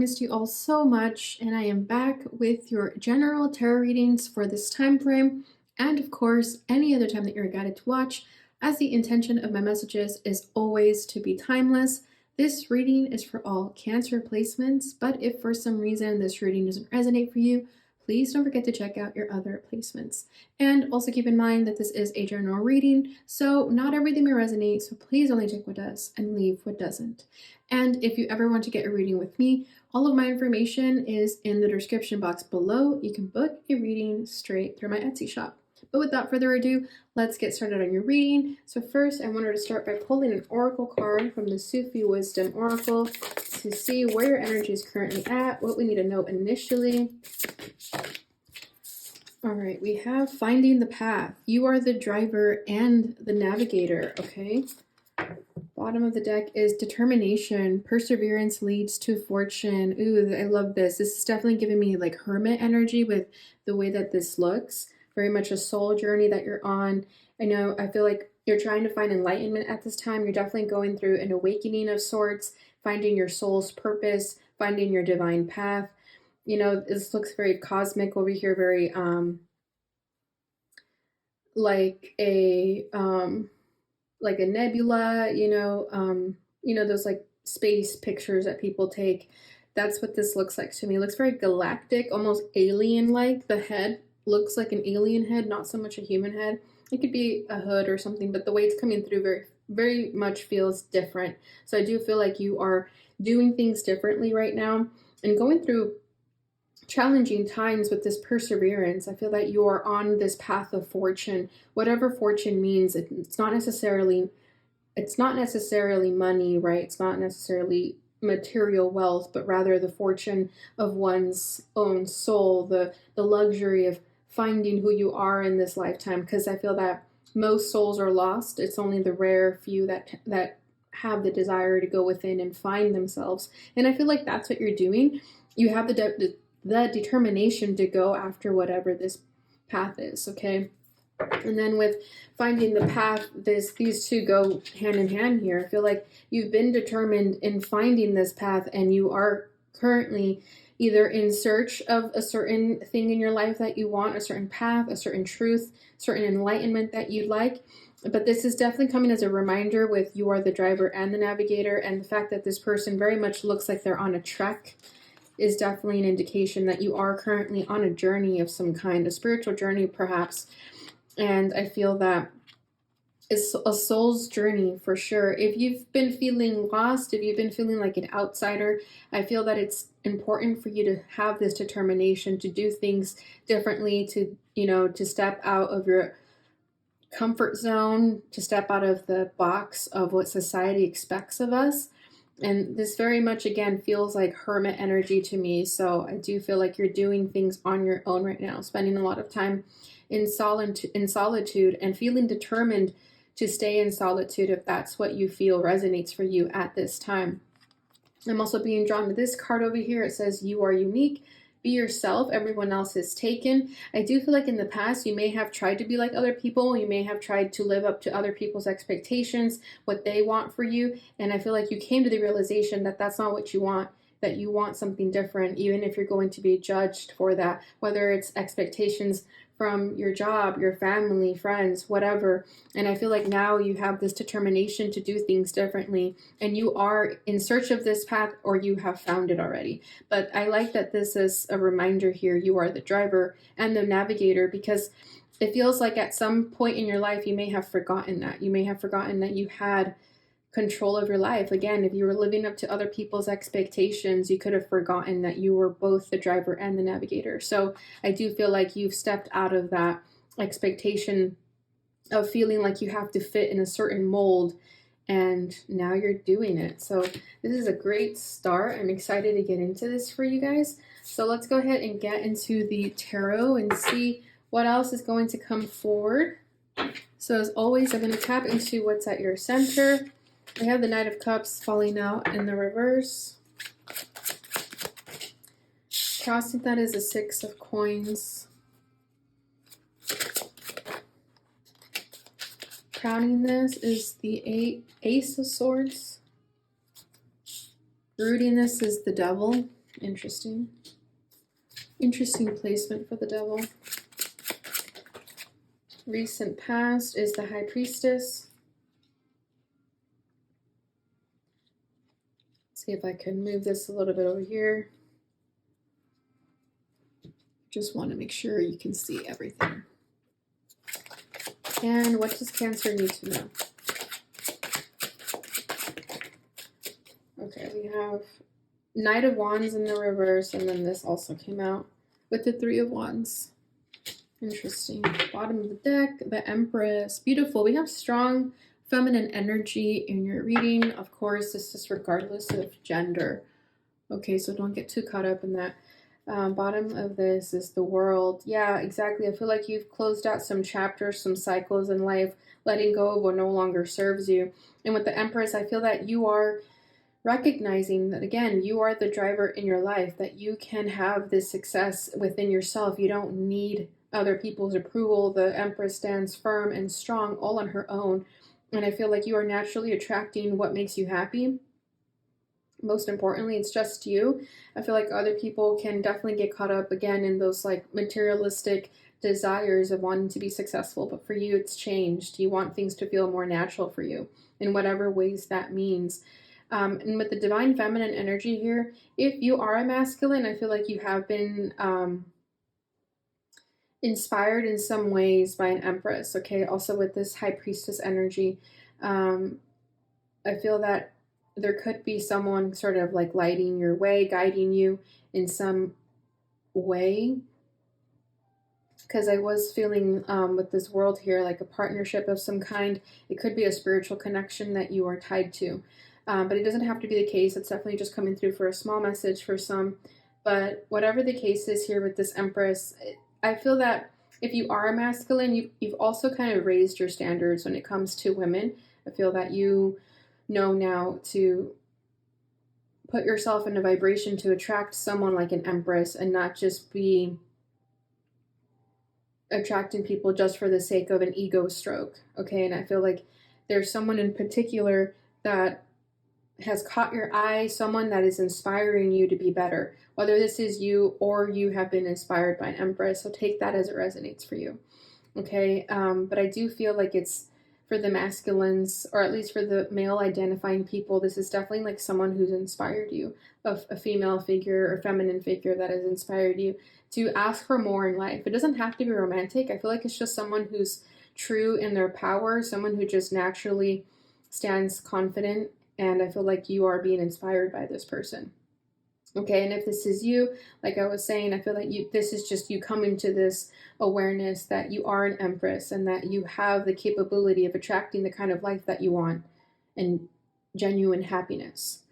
missed you all so much, and I am back with your general tarot readings for this time frame, and of course, any other time that you're guided to watch, as the intention of my messages is always to be timeless. This reading is for all Cancer placements, but if for some reason this reading doesn't resonate for you, please don't forget to check out your other placements. And also keep in mind that this is a general reading, so not everything may resonate, so please only take what does and leave what doesn't. And if you ever want to get a reading with me, all of my information is in the description box below. You can book a reading straight through my Etsy shop. But without further ado, let's get started on your reading. So first, I wanted to start by pulling an oracle card from the Sufi Wisdom Oracle to see where your energy is currently at, what we need to know initially. All right, we have finding the path. You are the driver and the navigator, okay? Bottom of the deck is determination. Perseverance leads to fortune. Ooh, I love this. This is definitely giving me like hermit energy with the way that this looks. Very much a soul journey that you're on. I feel like you're trying to find enlightenment at this time. You're definitely going through an awakening of sorts, finding your soul's purpose, finding your divine path. This looks very cosmic over here, very like a nebula, those like space pictures that people take. That's what this looks like to me. It looks very galactic, almost alien-like. The head looks like an alien head, not so much a human head. It could be a hood or something, but the way it's coming through very, very much feels different. So I do feel like you are doing things differently right now and going through challenging times with this perseverance. I feel that you are on this path of fortune. Whatever fortune means, it's not necessarily money, right? It's not necessarily material wealth, but rather the fortune of one's own soul, the luxury of finding who you are in this lifetime. Because I feel that most souls are lost. It's only the rare few that have the desire to go within and find themselves. And I feel like that's what you're doing. You have the determination to go after whatever this path is, okay? And then with finding the path, these two go hand in hand here. I feel like you've been determined in finding this path, and you are currently either in search of a certain thing in your life that you want, a certain path, a certain truth, certain enlightenment that you'd like. But this is definitely coming as a reminder with you are the driver and the navigator, and the fact that this person very much looks like they're on a trek is definitely an indication that you are currently on a journey of some kind, a spiritual journey perhaps. And I feel that it's a soul's journey for sure. If you've been feeling lost, if you've been feeling like an outsider, I feel that it's important for you to have this determination to do things differently, to step out of your comfort zone, to step out of the box of what society expects of us. And this very much, again, feels like hermit energy to me. So I do feel like you're doing things on your own right now, spending a lot of time in solitude and feeling determined to stay in solitude if that's what you feel resonates for you at this time. I'm also being drawn to this card over here. It says, you are unique. Be yourself. Everyone else is taken. I do feel like in the past, you may have tried to be like other people. You may have tried to live up to other people's expectations, what they want for you. And I feel like you came to the realization that that's not what you want, that you want something different, even if you're going to be judged for that, whether it's expectations from your job, your family, friends, whatever. And I feel like now you have this determination to do things differently, and you are in search of this path, or you have found it already. But I like that this is a reminder here. You are the driver and the navigator, because it feels like at some point in your life, you may have forgotten that. You may have forgotten that you had control of your life. Again, if you were living up to other people's expectations, you could have forgotten that you were both the driver and the navigator. So I do feel like you've stepped out of that expectation of feeling like you have to fit in a certain mold, and now you're doing it. So this is a great start. I'm excited to get into this for you guys. So let's go ahead and get into the tarot and see what else is going to come forward. So as always, I'm going to tap into what's at your center. We have the Knight of Cups falling out in the reverse. Crossing that is a Six of Coins. Crowning this is the Ace of Swords. Rooting this is the Devil. Interesting. Interesting placement for the devil. Recent past is the High Priestess. See if I can move this a little bit over here. Just want to make sure you can see everything. And what does Cancer need to know? Okay, we have Knight of Wands in the reverse, and then this also came out with the Three of Wands. Interesting. Bottom of the deck, the Empress. Beautiful. We have strong feminine energy in your reading. Of course, this is regardless of gender. Okay, so don't get too caught up in that. Bottom of this is the World. Yeah, exactly. I feel like you've closed out some chapters, some cycles in life, letting go of what no longer serves you. And with the Empress, I feel that you are recognizing that, again, you are the driver in your life, that you can have this success within yourself. You don't need other people's approval. The Empress stands firm and strong all on her own. And I feel like you are naturally attracting what makes you happy. Most importantly, it's just you. I feel like other people can definitely get caught up again in those like materialistic desires of wanting to be successful. But for you, it's changed. You want things to feel more natural for you in whatever ways that means. And with the divine feminine energy here, if you are a masculine, I feel like you have been inspired in some ways by an Empress. Okay, also with this High Priestess energy, I feel that there could be someone sort of like lighting your way, guiding you in some way. Because I was feeling with this World here, like a partnership of some kind. It could be a spiritual connection that you are tied to. But it doesn't have to be the case. It's definitely just coming through for a small message for some. But whatever the case is here with this Empress, I feel that if you are a masculine, you've also kind of raised your standards when it comes to women. I feel that you know now to put yourself in a vibration to attract someone like an Empress and not just be attracting people just for the sake of an ego stroke. Okay, and I feel like there's someone in particular that has caught your eye, someone that is inspiring you to be better, whether this is you or you have been inspired by an Empress. So take that as it resonates for you. Okay, but I do feel like it's for the masculines, or at least for the male identifying people, this is definitely like someone who's inspired you, a female figure or feminine figure that has inspired you to ask for more in life. It doesn't have to be romantic. I feel like it's just someone who's true in their power, someone who just naturally stands confident. And I feel like you are being inspired by this person. Okay, and if this is you, like I was saying, I feel like this is just you coming to this awareness that you are an Empress and that you have the capability of attracting the kind of life that you want and genuine happiness.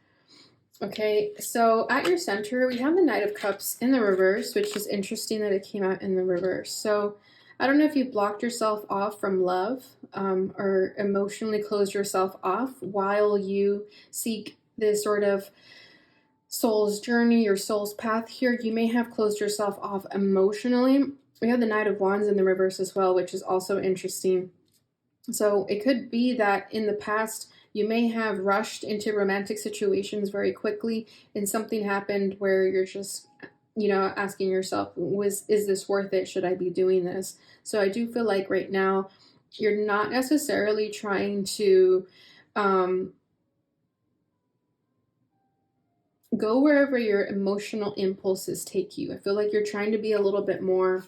Okay, so at your center, we have the Knight of Cups in the reverse, which is interesting that it came out in the reverse. So I don't know if you blocked yourself off from love or emotionally closed yourself off while you seek this sort of soul's journey or soul's path here. You may have closed yourself off emotionally. We have the Knight of Wands in the reverse as well, which is also interesting. So it could be that in the past, you may have rushed into romantic situations very quickly and something happened where you're just, asking yourself, is this worth it? Should I be doing this? So I do feel like right now you're not necessarily trying to go wherever your emotional impulses take you. I feel like you're trying to be a little bit more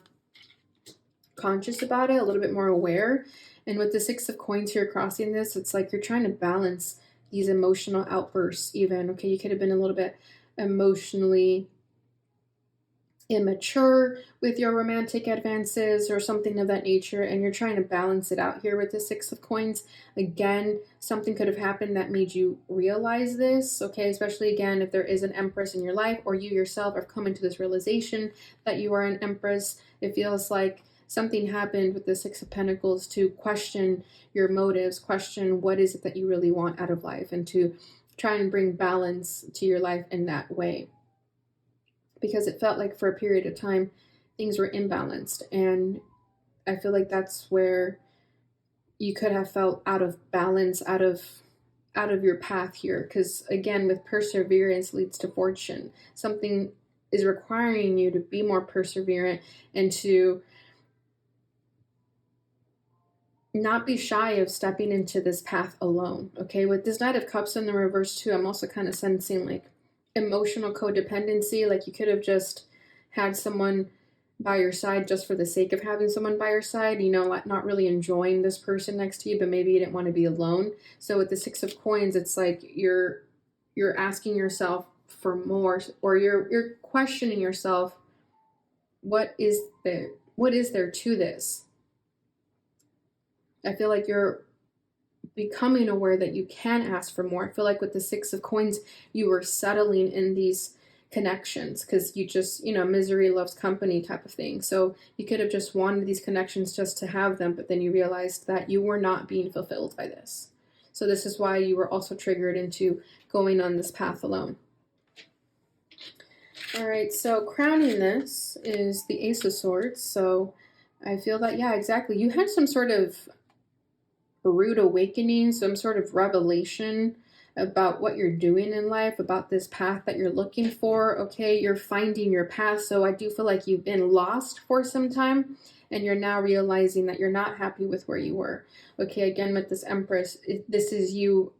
conscious about it, a little bit more aware. And with the Six of Coins here crossing this, it's like you're trying to balance these emotional outbursts even. Okay, you could have been a little bit emotionally immature with your romantic advances or something of that nature, and you're trying to balance it out here with the Six of Coins. Again, something could have happened that made you realize this, okay, especially again if there is an Empress in your life or you yourself have come into this realization that you are an Empress. It feels like something happened with the Six of Pentacles to question your motives, question what is it that you really want out of life, and to try and bring balance to your life in that way. Because it felt like for a period of time things were imbalanced, and I feel like that's where you could have felt out of balance, out of out of your path here, because again, with perseverance leads to fortune. Something is requiring you to be more perseverant and to not be shy of stepping into this path alone. Okay, with this Knight of Cups in the reverse too, I'm also kind of sensing like emotional codependency. Like you could have just had someone by your side just for the sake of having someone by your side, you know, like not really enjoying this person next to you, but maybe you didn't want to be alone. So with the Six of Coins, it's like you're asking yourself for more, or you're questioning yourself, what is there to this? I feel like you're becoming aware that you can ask for more. I feel like with the Six of Coins, you were settling in these connections because you just, you know, misery loves company type of thing. So you could have just wanted these connections just to have them, but then you realized that you were not being fulfilled by this. So this is why you were also triggered into going on this path alone. All right, so crowning this is the Ace of Swords. So I feel that, yeah, exactly. You had some sort of rude awakening, some sort of revelation about what you're doing in life, about this path that you're looking for. Okay, you're finding your path. So I do feel like you've been lost for some time and you're now realizing that you're not happy with where you were. Okay, again, with this Empress, this is you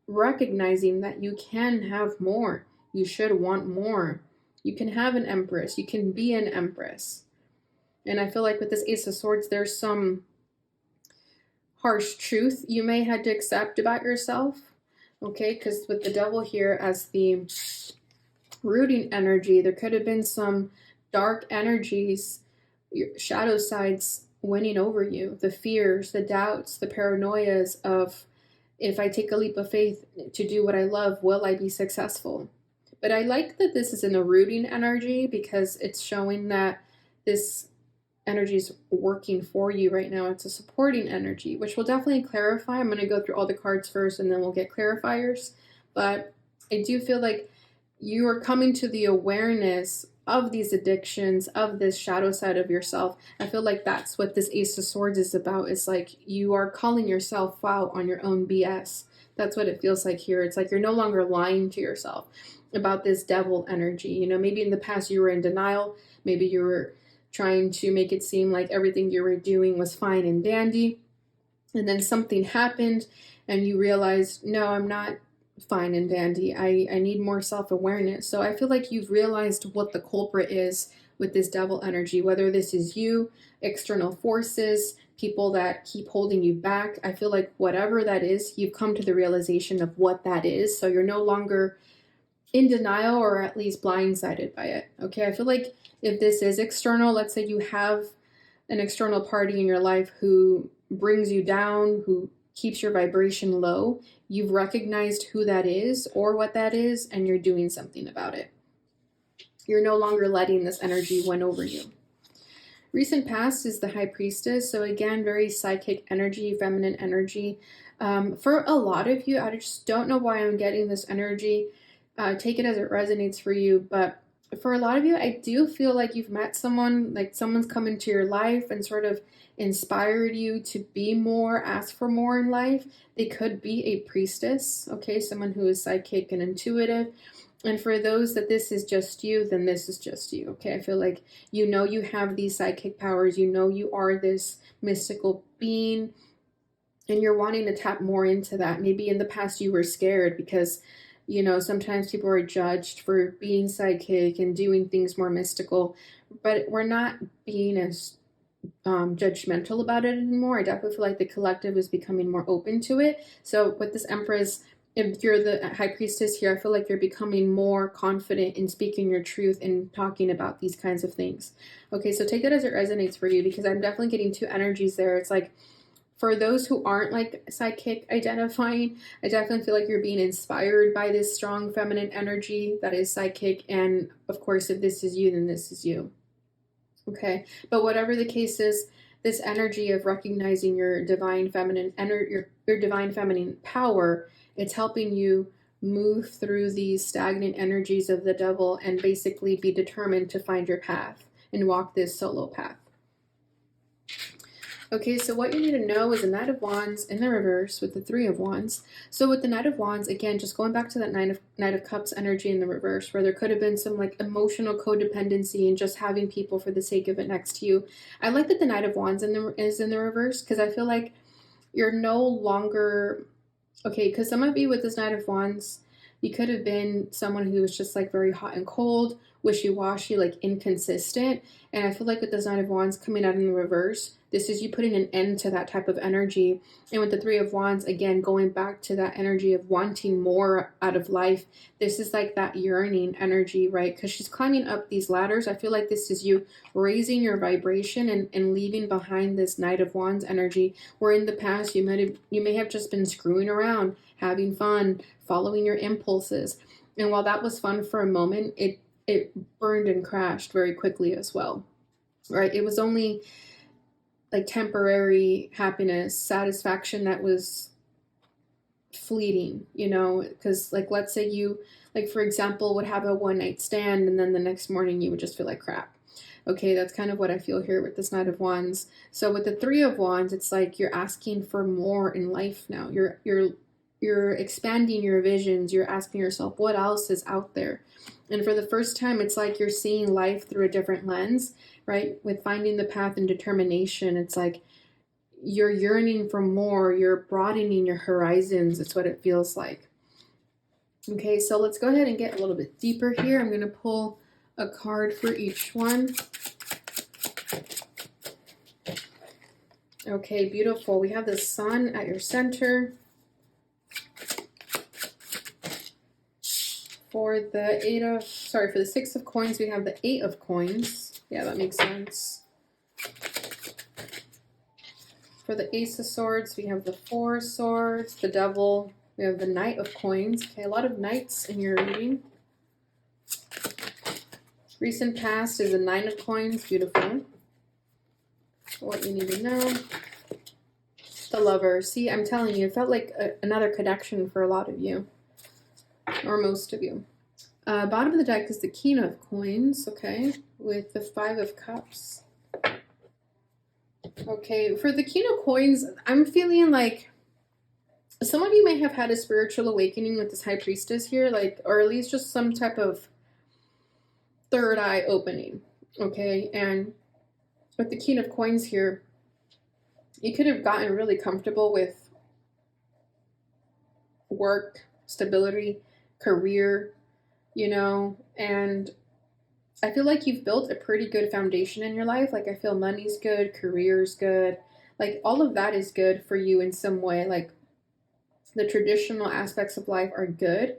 recognizing that you can have more. You should want more. You can have an Empress. You can be an Empress. And I feel like with this Ace of Swords, there's some harsh truth you may had to accept about yourself. Okay, because with the Devil here as the rooting energy, there could have been some dark energies, shadow sides winning over you, the fears, the doubts, the paranoias of, if I take a leap of faith to do what I love, will I be successful? But I like that this is in the rooting energy because it's showing that this energy is working for you right now. It's a supporting energy, which will definitely clarify. I'm going to go through all the cards first and then we'll get clarifiers. But I do feel like you are coming to the awareness of these addictions, of this shadow side of yourself. I feel like that's what this Ace of Swords is about. It's like you are calling yourself out on your own BS. That's what it feels like here. It's like you're no longer lying to yourself about this devil energy. You know, maybe in the past you were in denial. Maybe you were trying to make it seem like everything you were doing was fine and dandy. And then something happened and you realized, no, I'm not fine and dandy. I need more self-awareness. So I feel like you've realized what the culprit is with this devil energy, whether this is you, external forces, people that keep holding you back. I feel like whatever that is, you've come to the realization of what that is. So you're no longer in denial or at least blindsided by it. Okay, I feel like if this is external, let's say you have an external party in your life who brings you down, who keeps your vibration low, you've recognized who that is or what that is, and you're doing something about it. You're no longer letting this energy win over you. Recent past is the High Priestess. So again, very psychic energy, feminine energy. For a lot of you, I just don't know why I'm getting this energy. Take it as it resonates for you. But for a lot of you, I do feel like you've met someone, like someone's come into your life and sort of inspired you to be more, ask for more in life. They could be a priestess, okay, someone who is psychic and intuitive. And for those that this is just you, then this is just you, okay? I feel like you know you have these psychic powers, you know you are this mystical being, and you're wanting to tap more into that. Maybe in the past you were scared because, you know, sometimes people are judged for being psychic and doing things more mystical, but we're not being as judgmental about it anymore. I definitely feel like the collective is becoming more open to it. So with this Empress, if you're the High Priestess here, I feel like you're becoming more confident in speaking your truth and talking about these kinds of things. Okay, so take that as it resonates for you, because I'm definitely getting two energies there. It's like, for those who aren't like psychic identifying, I definitely feel like you're being inspired by this strong feminine energy that is psychic. And of course, if this is you, then this is you. Okay, but whatever the case is, this energy of recognizing your divine feminine your divine feminine power, it's helping you move through these stagnant energies of the devil and basically be determined to find your path and walk this solo path. Okay, so what you need to know is the Knight of Wands in the reverse with the Three of Wands. So with the Knight of Wands, again, just going back to that Knight of Cups energy in the reverse, where there could have been some like emotional codependency and just having people for the sake of it next to you. I like that the Knight of Wands is in the reverse because I feel like you're no longer okay. Because some of you with this Knight of Wands, you could have been someone who was just like very hot and cold, wishy-washy, like inconsistent. And I feel like with this Knight of Wands coming out in the reverse, this is you putting an end to that type of energy. And with the Three of Wands, again, going back to that energy of wanting more out of life, this is like that yearning energy, right? Because she's climbing up these ladders. I feel like this is you raising your vibration and leaving behind this Knight of Wands energy, where in the past you may have just been screwing around, having fun, following your impulses. And while that was fun for a moment, it burned and crashed very quickly as well, right? It was only like temporary happiness, satisfaction that was fleeting, you know, because like let's say you, like for example, would have a one night stand and then the next morning you would just feel like crap. Okay, that's kind of what I feel here with this Knight of Wands. So with the Three of Wands, it's like you're asking for more in life now. You're expanding your visions. You're asking yourself, what else is out there? And for the first time, it's like you're seeing life through a different lens, right? With finding the path and determination, it's like you're yearning for more. You're broadening your horizons. It's what it feels like. Okay, so let's go ahead and get a little bit deeper here. I'm going to pull a card for each one. Okay, beautiful. We have the Sun at your center. For the Six of Coins, we have the Eight of Coins. Yeah, that makes sense. For the Ace of Swords, we have the Four of Swords, the Devil. We have the Knight of Coins. Okay, a lot of knights in your reading. Recent past is the Nine of Coins. Beautiful. What you need to know. The Lover. See, I'm telling you, it felt like another connection for a lot of you. Or most of you. Bottom of the deck is the King of Coins, okay, with the Five of Cups. Okay, for the King of Coins, I'm feeling like some of you may have had a spiritual awakening with this High Priestess here, like, or at least just some type of third eye opening, okay? And with the King of Coins here, you could have gotten really comfortable with work, stability, career, you know, and I feel like you've built a pretty good foundation in your life. Like I feel money's good, career's good, like all of that is good for you in some way. Like the traditional aspects of life are good,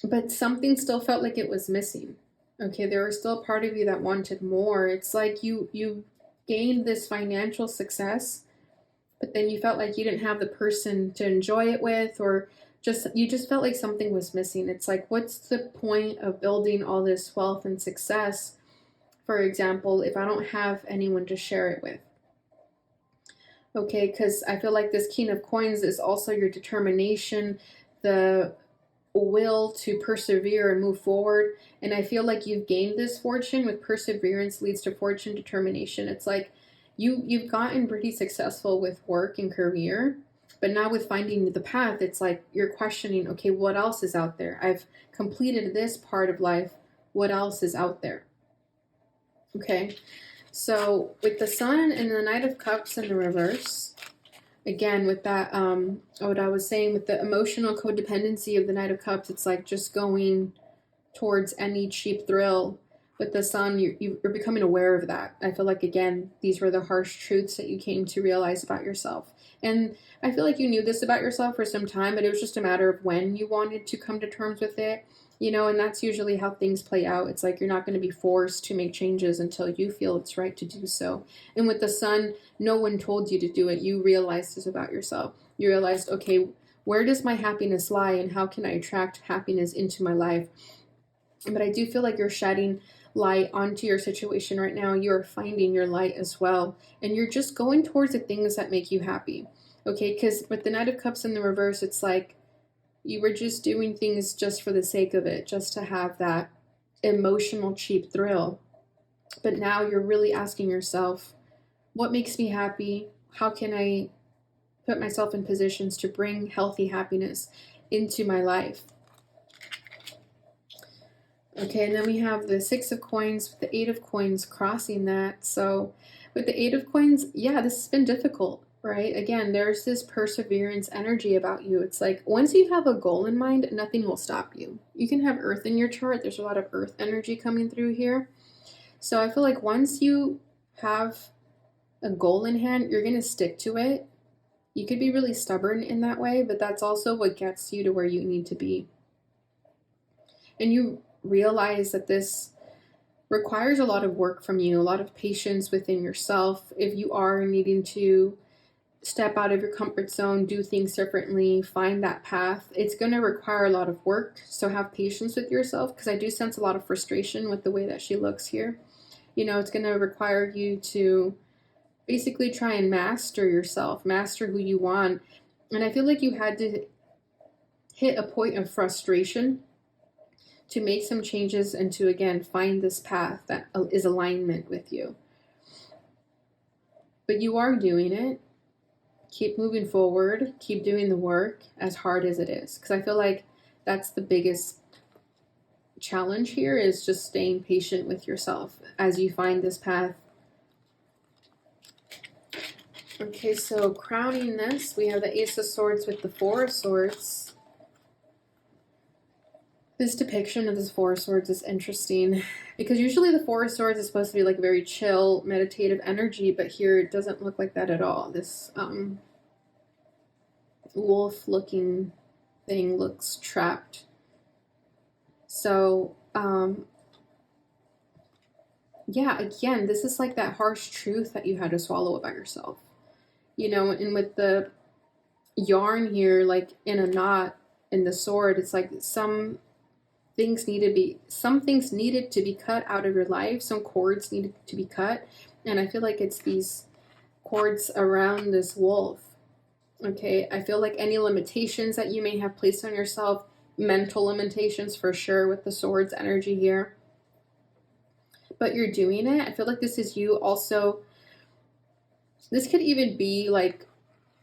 but something still felt like it was missing. Okay, there was still a part of you that wanted more. It's like you gained this financial success, but then you felt like you didn't have the person to enjoy it with, or you just felt like something was missing. It's like, what's the point of building all this wealth and success, for example, if I don't have anyone to share it with? Okay, because I feel like this King of Coins is also your determination, the will to persevere and move forward. And I feel like you've gained this fortune. With perseverance leads to fortune, determination. It's like you've gotten pretty successful with work and career, but now with finding the path, it's like you're questioning, okay, what else is out there? I've completed this part of life. What else is out there? Okay, so with the Sun and the Knight of Cups in the reverse, again, with that, what I was saying with the emotional codependency of the Knight of Cups, it's like just going towards any cheap thrill. With the Sun, you're becoming aware of that. I feel like, again, these were the harsh truths that you came to realize about yourself. And I feel like you knew this about yourself for some time, but it was just a matter of when you wanted to come to terms with it. You know, and that's usually how things play out. It's like you're not going to be forced to make changes until you feel it's right to do so. And with the Sun, no one told you to do it. You realized this about yourself. You realized, okay, where does my happiness lie and how can I attract happiness into my life? But I do feel like you're shedding light onto your situation right now. You're finding your light as well. And you're just going towards the things that make you happy. Okay, because with the Knight of Cups in the reverse, it's like you were just doing things just for the sake of it, just to have that emotional cheap thrill. But now you're really asking yourself, What makes me happy? How can I put myself in positions to bring healthy happiness into my life? Okay, and then we have the 6 of coins with the 8 of coins crossing that. So with the 8 of coins, yeah, this has been difficult, right? Again, there's this perseverance energy about you. It's like once you have a goal in mind, nothing will stop you. You can have earth in your chart. There's a lot of earth energy coming through here. So I feel like once you have a goal in hand, you're going to stick to it. You could be really stubborn in that way, but that's also what gets you to where you need to be. And you realize that this requires a lot of work from you, a lot of patience within yourself. If you are needing to step out of your comfort zone, do things differently, find that path, it's going to require a lot of work. So have patience with yourself, because I do sense a lot of frustration with the way that she looks here. You know, it's going to require you to basically try and master yourself, master who you want. And I feel like you had to hit a point of frustration to make some changes and to, again, find this path that is alignment with you. But you are doing it. Keep moving forward. Keep doing the work, as hard as it is. Because I feel like that's the biggest challenge here, is just staying patient with yourself as you find this path. Okay, so crowning this, we have the Ace of Swords with the Four of Swords. This depiction of this Four of Swords is interesting, because usually the Four of Swords is supposed to be like very chill, meditative energy, but here it doesn't look like that at all. This wolf-looking thing looks trapped. So, yeah, again, this is like that harsh truth that you had to swallow about yourself. You know, and with the yarn here, like in a knot in the sword, it's like some things needed to be cut out of your life. Some cords needed to be cut. And I feel like it's these cords around this wolf. Okay, I feel like any limitations that you may have placed on yourself, mental limitations for sure with the sword's energy here. But you're doing it. I feel like this is you also. This could even be like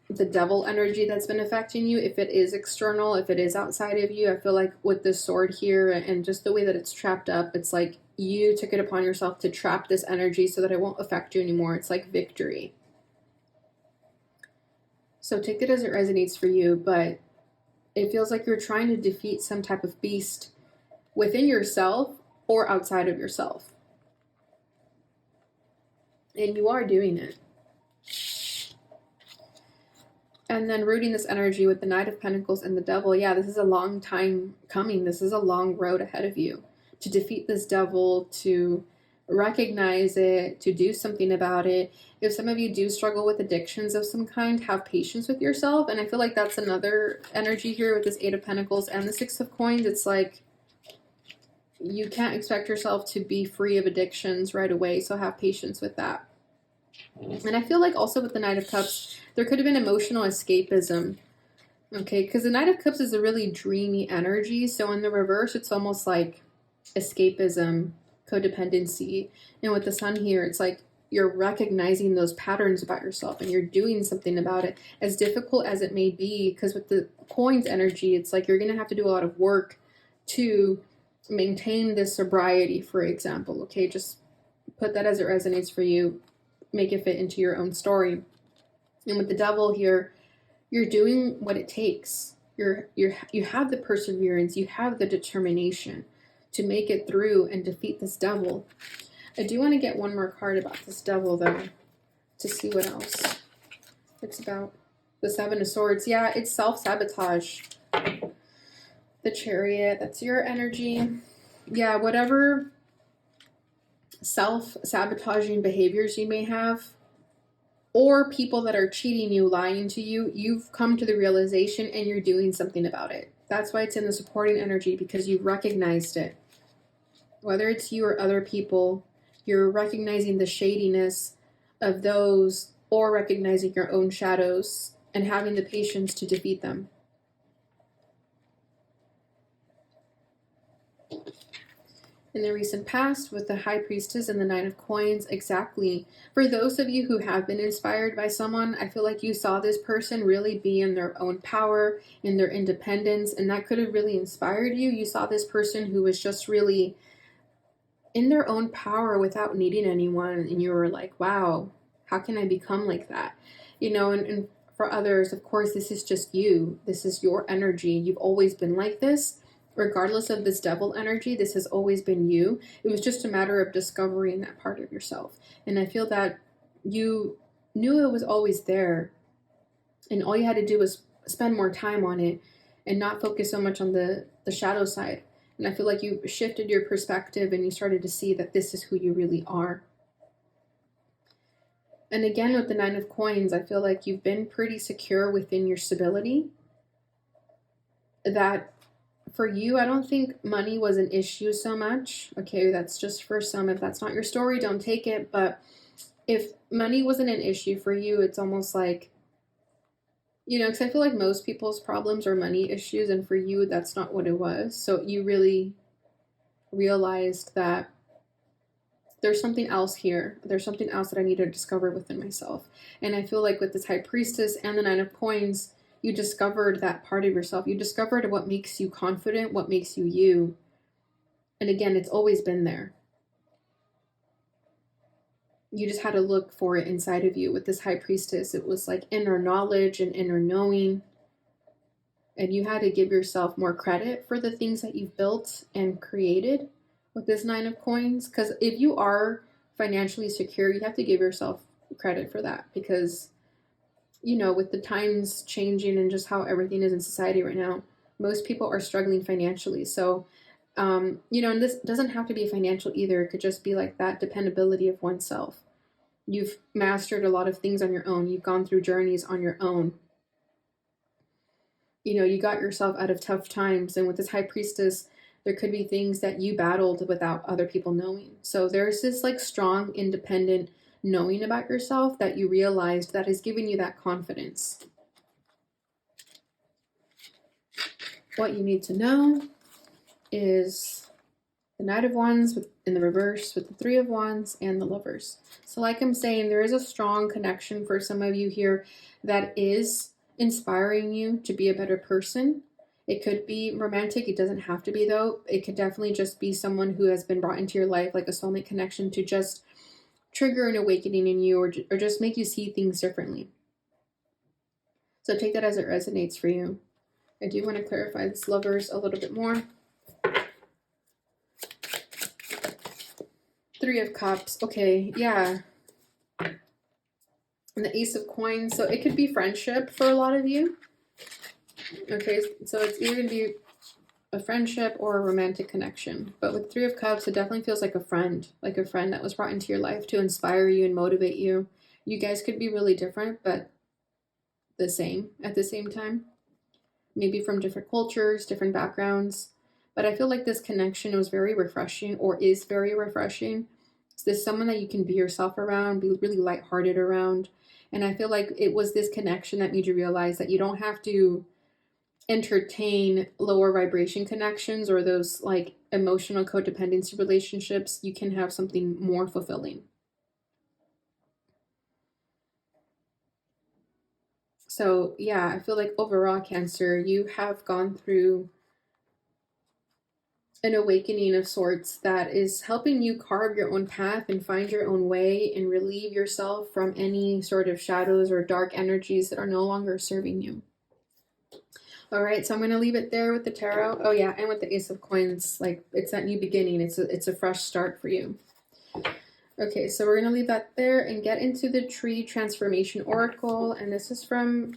the devil energy that's been affecting you, if it is external, if it is outside of you. I feel like with this sword here and just the way that it's trapped up, it's like you took it upon yourself to trap this energy so that it won't affect you anymore. It's like victory. So take it as it resonates for you, but it feels like you're trying to defeat some type of beast within yourself or outside of yourself. And you are doing it. And then rooting this energy with the Knight of Pentacles and the Devil. Yeah, this is a long time coming. This is a long road ahead of you to defeat this devil, to recognize it, to do something about it. If some of you do struggle with addictions of some kind, have patience with yourself. And I feel like that's another energy here with this 8 of Pentacles and the 6 of Coins. It's like you can't expect yourself to be free of addictions right away, so have patience with that. And I feel like also with the Knight of Cups, there could have been emotional escapism. Okay, because the Knight of Cups is a really dreamy energy. So in the reverse, it's almost like escapism, codependency. And with the Sun here, it's like you're recognizing those patterns about yourself and you're doing something about it, as difficult as it may be. Because with the Coins energy, it's like you're going to have to do a lot of work to maintain this sobriety, for example. Okay, just put that as it resonates for you. Make it fit into your own story. And with the Devil here, you're doing what it takes. You have the perseverance, you have the determination to make it through and defeat this devil. I do want to get one more card about this devil, though, to see what else it's about. The 7 of Swords. Yeah, it's self-sabotage. The Chariot, that's your energy. Yeah, whatever self-sabotaging behaviors you may have, or people that are cheating you, lying to you, you've come to the realization and you're doing something about it. That's why it's in the supporting energy, because you've recognized it. Whether it's you or other people, you're recognizing the shadiness of those, or recognizing your own shadows and having the patience to defeat them. In the recent past, with the High Priestess and the Nine of Coins, exactly. For those of you who have been inspired by someone, I feel like you saw this person really be in their own power, in their independence, and that could have really inspired you. You saw this person who was just really in their own power without needing anyone, and you were like, wow, how can I become like that? And for others, of course, this is just you. This is your energy. You've always been like this. Regardless of this devil energy, this has always been you. It was just a matter of discovering that part of yourself. And I feel that you knew it was always there, and all you had to do was spend more time on it and not focus so much on the shadow side. And I feel like you shifted your perspective and you started to see that this is who you really are. And again, with the Nine of Coins, I feel like you've been pretty secure within your stability. That for you, I don't think money was an issue so much. Okay, that's just for some. If that's not your story, don't take it. But if money wasn't an issue for you, it's almost like, because I feel like most people's problems are money issues, and for you, that's not what it was. So you really realized that there's something else here. There's something else that I need to discover within myself. And I feel like with this High Priestess and the Nine of Coins, you discovered that part of yourself. You discovered what makes you confident, what makes you you. And again, it's always been there. You just had to look for it inside of you. With this High Priestess, it was like inner knowledge and inner knowing. And you had to give yourself more credit for the things that you've built and created with this Nine of Coins. Because if you are financially secure, you have to give yourself credit for that. Because, with the times changing and just how everything is in society right now, most people are struggling financially. So, and this doesn't have to be financial either. It could just be like that dependability of oneself. You've mastered a lot of things on your own. You've gone through journeys on your own. You got yourself out of tough times. And with this High Priestess, there could be things that you battled without other people knowing. So there's this like strong, independent knowing about yourself that you realized that is giving you that confidence. What you need to know is the Knight of Wands in the reverse with the Three of Wands and the Lovers. So like I'm saying, there is a strong connection for some of you here that is inspiring you to be a better person. It could be romantic. It doesn't have to be, though. It could definitely just be someone who has been brought into your life, like a soulmate connection, to just trigger an awakening in you, or just make you see things differently. So take that as it resonates for you. I do want to clarify this Lovers a little bit more. Three of Cups. Okay, yeah. And the Ace of Coins. So it could be friendship for a lot of you. Okay, so it's either going to be a friendship or a romantic connection. But with Three of Cups, it definitely feels like a friend that was brought into your life to inspire you and motivate you. You guys could be really different, but the same at the same time. Maybe from different cultures, different backgrounds. But I feel like this connection was very refreshing, or is very refreshing. Is this someone that you can be yourself around, be really lighthearted around? And I feel like it was this connection that made you realize that you don't have to entertain lower vibration connections or those like emotional codependency relationships. You can have something more fulfilling. So yeah, I feel like overall, Cancer, you have gone through an awakening of sorts that is helping you carve your own path and find your own way and relieve yourself from any sort of shadows or dark energies that are no longer serving you. All right, so I'm going to leave it there with the tarot. Oh yeah, and with the Ace of Coins, like it's that new beginning. It's a fresh start for you. Okay, so we're going to leave that there and get into the Tree Transformation Oracle. And this is from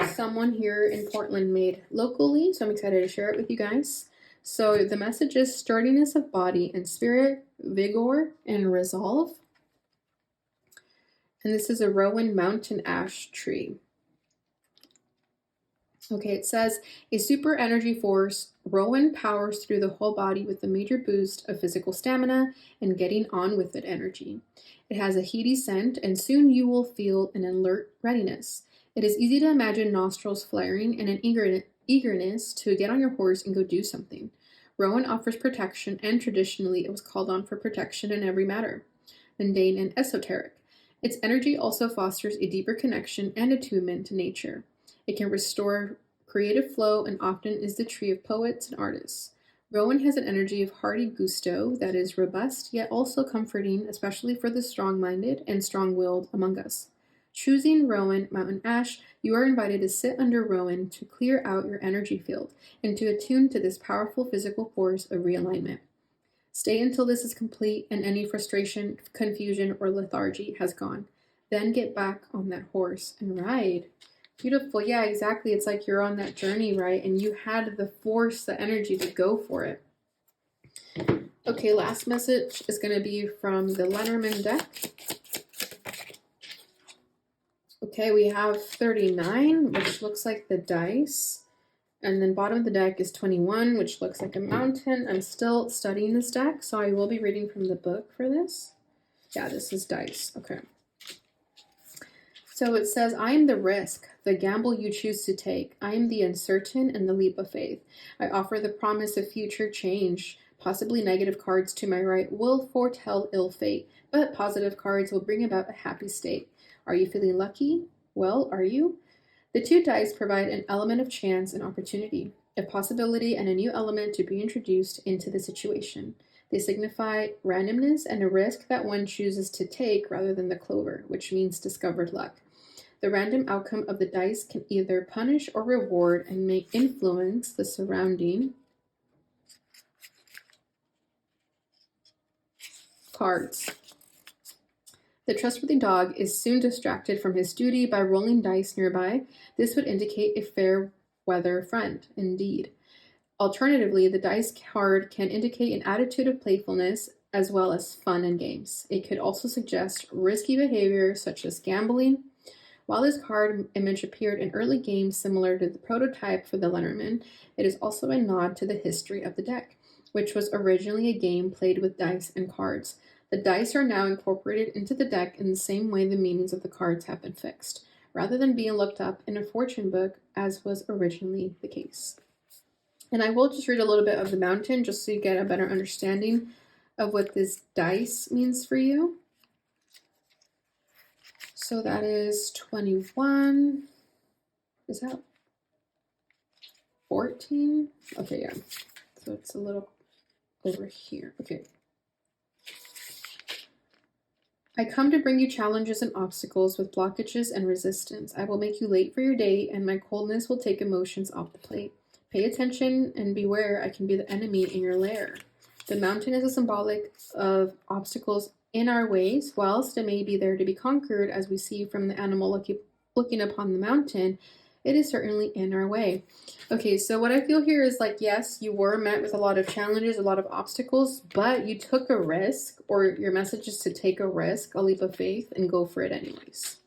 someone here in Portland made locally. So I'm excited to share it with you guys. So the message is sturdiness of body and spirit, vigor, and resolve. And this is a Rowan Mountain Ash tree. Okay, it says, a super energy force, Rowan powers through the whole body with a major boost of physical stamina and getting on with it energy. It has a heady scent, and soon you will feel an alert readiness. It is easy to imagine nostrils flaring and an eagerness to get on your horse and go do something. Rowan offers protection, and traditionally it was called on for protection in every matter, mundane and esoteric. Its energy also fosters a deeper connection and attunement to nature. It can restore creative flow and often is the tree of poets and artists. Rowan has an energy of hearty gusto that is robust yet also comforting, especially for the strong-minded and strong-willed among us. Choosing Rowan Mountain Ash, you are invited to sit under Rowan to clear out your energy field and to attune to this powerful physical force of realignment. Stay until this is complete and any frustration, confusion, or lethargy has gone. Then get back on that horse and ride. Beautiful. Yeah, exactly. It's like you're on that journey, right? And you had the force, the energy to go for it. Okay, last message is going to be from the Lenormand deck. Okay, we have 39, which looks like the dice. And then bottom of the deck is 21, which looks like a mountain. I'm still studying this deck, so I will be reading from the book for this. Yeah, this is dice. Okay. So it says, I am the risk, the gamble you choose to take. I am the uncertain and the leap of faith. I offer the promise of future change. Possibly negative cards to my right will foretell ill fate, but positive cards will bring about a happy state. Are you feeling lucky? Well, are you? The two dice provide an element of chance and opportunity, a possibility and a new element to be introduced into the situation. They signify randomness and a risk that one chooses to take rather than the clover, which means discovered luck. The random outcome of the dice can either punish or reward and may influence the surrounding cards. The trustworthy dog is soon distracted from his duty by rolling dice nearby. This would indicate a fair weather friend, indeed. Alternatively, the dice card can indicate an attitude of playfulness as well as fun and games. It could also suggest risky behavior such as gambling. While this card image appeared in early games similar to the prototype for the Lenormand, it is also a nod to the history of the deck, which was originally a game played with dice and cards. The dice are now incorporated into the deck in the same way the meanings of the cards have been fixed, rather than being looked up in a fortune book as was originally the case. And I will just read a little bit of the mountain just so you get a better understanding of what this dice means for you. So that is 21. Is that 14? Okay, yeah. So it's a little over here. Okay. I come to bring you challenges and obstacles with blockages and resistance. I will make you late for your date, and my coldness will take emotions off the plate. Pay attention and beware, I can be the enemy in your lair. The mountain is a symbolic of obstacles in our ways, whilst it may be there to be conquered, as we see from the animal looking upon the mountain, it is certainly in our way. Okay, so what I feel here is like, yes, you were met with a lot of challenges, a lot of obstacles, but you took a risk, or your message is to take a risk, a leap of faith, and go for it anyways.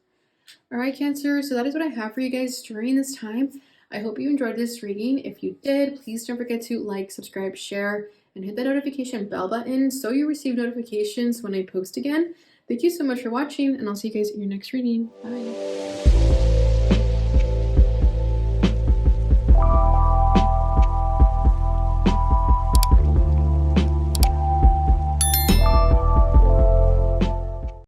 All right, Cancer, so that is what I have for you guys during this time. I hope you enjoyed this reading. If you did, please don't forget to like, subscribe, share, and hit the notification bell button so you receive notifications when I post again. Thank you so much for watching, and I'll see you guys in your next reading. Bye.